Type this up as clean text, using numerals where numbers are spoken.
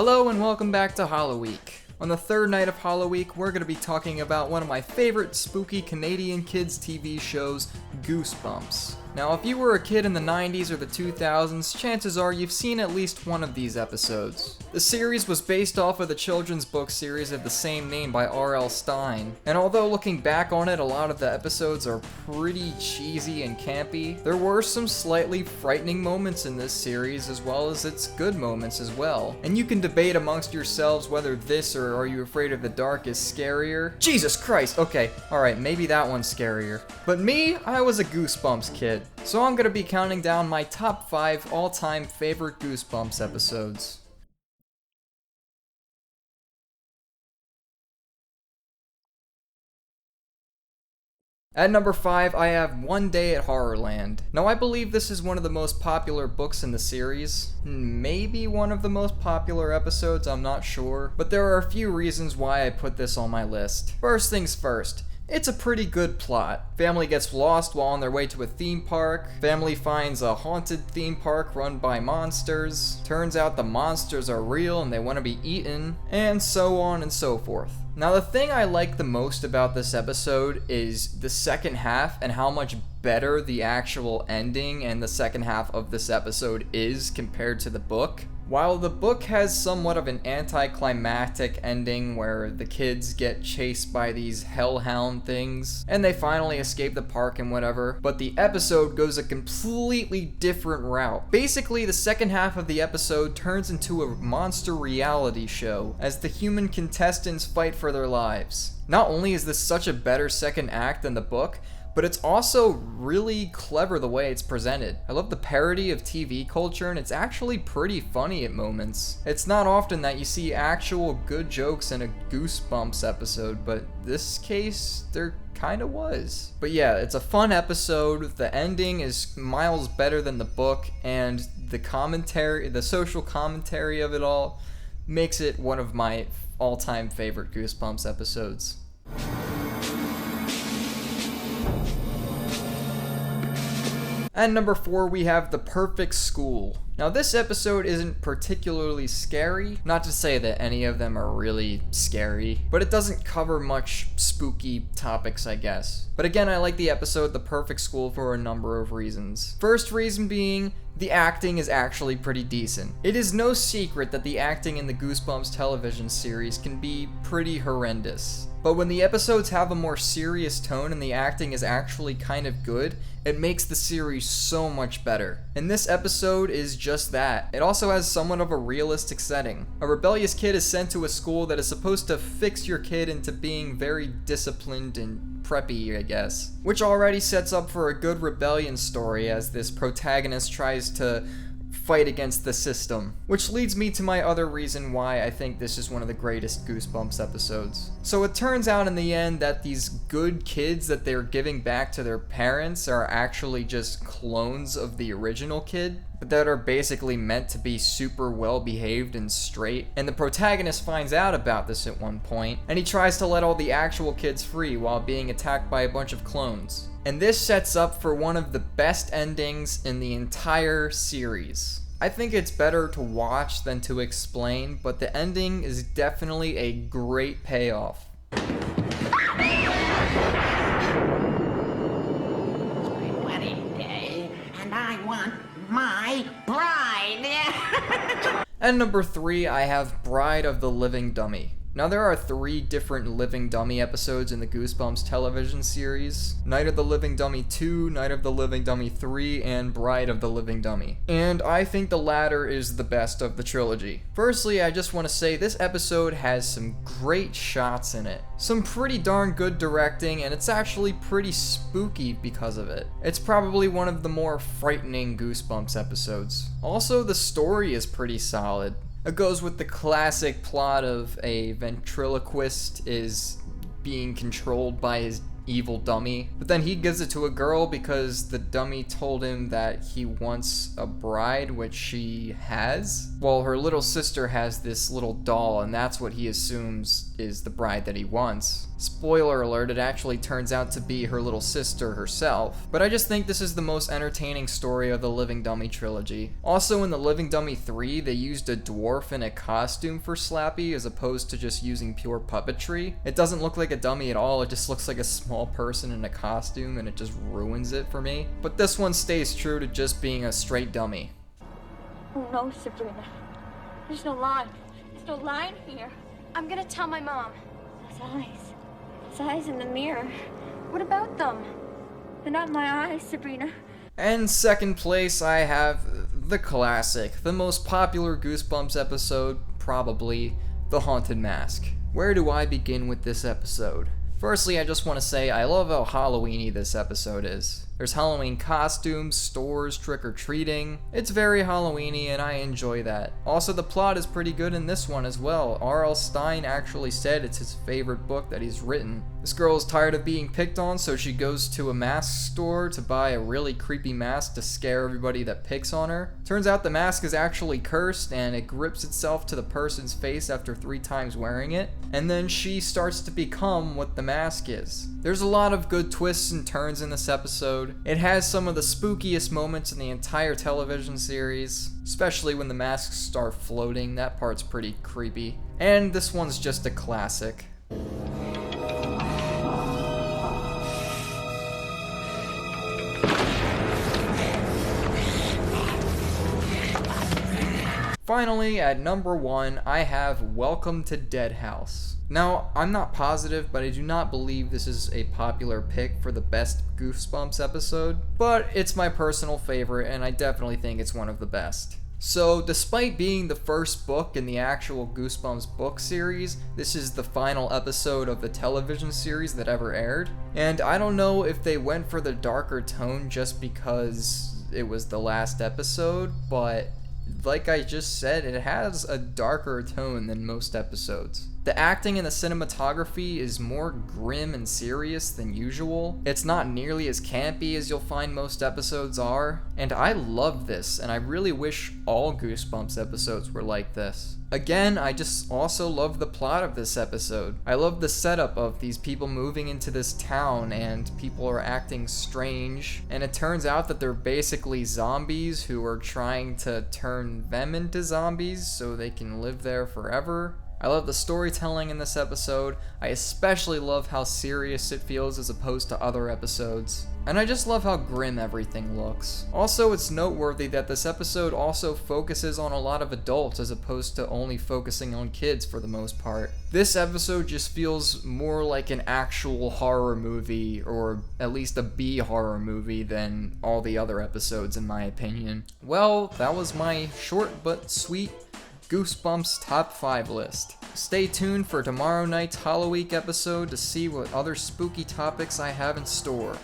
Hello and welcome back to Halloweek. On the third night of Halloweek, we're going to be talking about one of my favorite spooky Canadian kids TV shows, Goosebumps. Now, if you were a kid in the 90s or the 2000s, chances are you've seen at least one of these episodes. The series was based off of the children's book series of the same name by R.L. Stine, and although looking back on it, a lot of the episodes are pretty cheesy and campy, there were some slightly frightening moments in this series as well as its good moments as well. And you can debate amongst yourselves whether this or Are You Afraid of the Dark is scarier. Jesus Christ, okay, alright, maybe that one's scarier. But me, I was a Goosebumps kid. So I'm gonna be counting down my top 5 all-time favorite Goosebumps episodes. At number 5, I have One Day at HorrorLand. Now, I believe this is one of the most popular books in the series. Maybe one of the most popular episodes, I'm not sure. But there are a few reasons why I put this on my list. First things first. It's a pretty good plot. Family gets lost while on their way to a theme park. Family finds a haunted theme park run by monsters. Turns out the monsters are real and they want to be eaten. And so on and so forth. Now, the thing I like the most about this episode is the second half and how much better the actual ending and the second half of this episode is compared to the book. While the book has somewhat of an anticlimactic ending where the kids get chased by these hellhound things and they finally escape the park and whatever, but the episode goes a completely different route. Basically, the second half of the episode turns into a monster reality show as the human contestants fight for their lives. Not only is this such a better second act than the book, but it's also really clever the way it's presented. I love the parody of TV culture, and it's actually pretty funny at moments. It's not often that you see actual good jokes in a Goosebumps episode, but this case, there kinda was. But yeah, it's a fun episode. The ending is miles better than the book, and the commentary, the social commentary of it all, makes it one of my all-time favorite Goosebumps episodes. At number 4, we have The Perfect School. Now, this episode isn't particularly scary, not to say that any of them are really scary, but it doesn't cover much spooky topics, I guess. But again, I like the episode The Perfect School for a number of reasons. First reason being, the acting is actually pretty decent. It is no secret that the acting in the Goosebumps television series can be pretty horrendous. But when the episodes have a more serious tone and the acting is actually kind of good, it makes the series so much better. And this episode is just that. It also has somewhat of a realistic setting. A rebellious kid is sent to a school that is supposed to fix your kid into being very disciplined and preppy, I guess. Which already sets up for a good rebellion story as this protagonist tries to fight against the system. Which leads me to my other reason why I think this is one of the greatest Goosebumps episodes. So it turns out in the end that these good kids that they're giving back to their parents are actually just clones of the original kid, but that are basically meant to be super well behaved and straight. And the protagonist finds out about this at one point, and he tries to let all the actual kids free while being attacked by a bunch of clones. And this sets up for one of the best endings in the entire series. I think it's better to watch than to explain, but the ending is definitely a great payoff. My wedding day, and I want my bride. At number 3, I have Bride of the Living Dummy. Now, there are 3 different Living Dummy episodes in the Goosebumps television series: Night of the Living Dummy 2, Night of the Living Dummy 3, and Bride of the Living Dummy. And I think the latter is the best of the trilogy. Firstly, I just want to say this episode has some great shots in it. Some pretty darn good directing, and it's actually pretty spooky because of it. It's probably one of the more frightening Goosebumps episodes. Also, the story is pretty solid. It goes with the classic plot of a ventriloquist is being controlled by his evil dummy, but then he gives it to a girl because the dummy told him that he wants a bride, which she has. Well, her little sister has this little doll, and that's what he assumes is the bride that he wants. Spoiler alert, it actually turns out to be her little sister herself. But I just think this is the most entertaining story of the Living Dummy trilogy. Also, in the Living Dummy 3, they used a dwarf in a costume for Slappy as opposed to just using pure puppetry. It doesn't look like a dummy at all, it just looks like a small person in a costume and it just ruins it for me. But this one stays true to just being a straight dummy. Oh no, Sabrina. There's no line. There's no line here. I'm gonna tell my mom. Those eyes. Those eyes in the mirror. What about them? They're not my eyes, Sabrina. And second place, I have the classic, the most popular Goosebumps episode, probably, The Haunted Mask. Where do I begin with this episode? Firstly, I just want to say I love how Halloween-y this episode is. There's Halloween costumes, stores, trick-or-treating. It's very Halloween-y and I enjoy that. Also, the plot is pretty good in this one as well. R.L. Stine actually said it's his favorite book that he's written. This girl is tired of being picked on, so she goes to a mask store to buy a really creepy mask to scare everybody that picks on her. Turns out the mask is actually cursed and it grips itself to the person's face after 3 times wearing it. And then she starts to become what the mask is. There's a lot of good twists and turns in this episode. It has some of the spookiest moments in the entire television series, especially when the masks start floating. That part's pretty creepy. And this one's just a classic. Finally, at number 1, I have Welcome to Dead House. Now, I'm not positive, but I do not believe this is a popular pick for the best Goosebumps episode, but it's my personal favorite, and I definitely think it's one of the best. So, despite being the first book in the actual Goosebumps book series, this is the final episode of the television series that ever aired. And I don't know if they went for the darker tone just because it was the last episode, but like I just said, it has a darker tone than most episodes. The acting and the cinematography is more grim and serious than usual. It's not nearly as campy as you'll find most episodes are, and I love this, and I really wish all Goosebumps episodes were like this. Again, I just also love the plot of this episode. I love the setup of these people moving into this town and people are acting strange, and it turns out that they're basically zombies who are trying to turn them into zombies so they can live there forever. I love the storytelling in this episode. I especially love how serious it feels as opposed to other episodes. And I just love how grim everything looks. Also, it's noteworthy that this episode also focuses on a lot of adults as opposed to only focusing on kids for the most part. This episode just feels more like an actual horror movie, or at least a B horror movie, than all the other episodes in my opinion. Well, that was my short but sweet Goosebumps top 5 list. Stay tuned for tomorrow night's Halloweek episode to see what other spooky topics I have in store.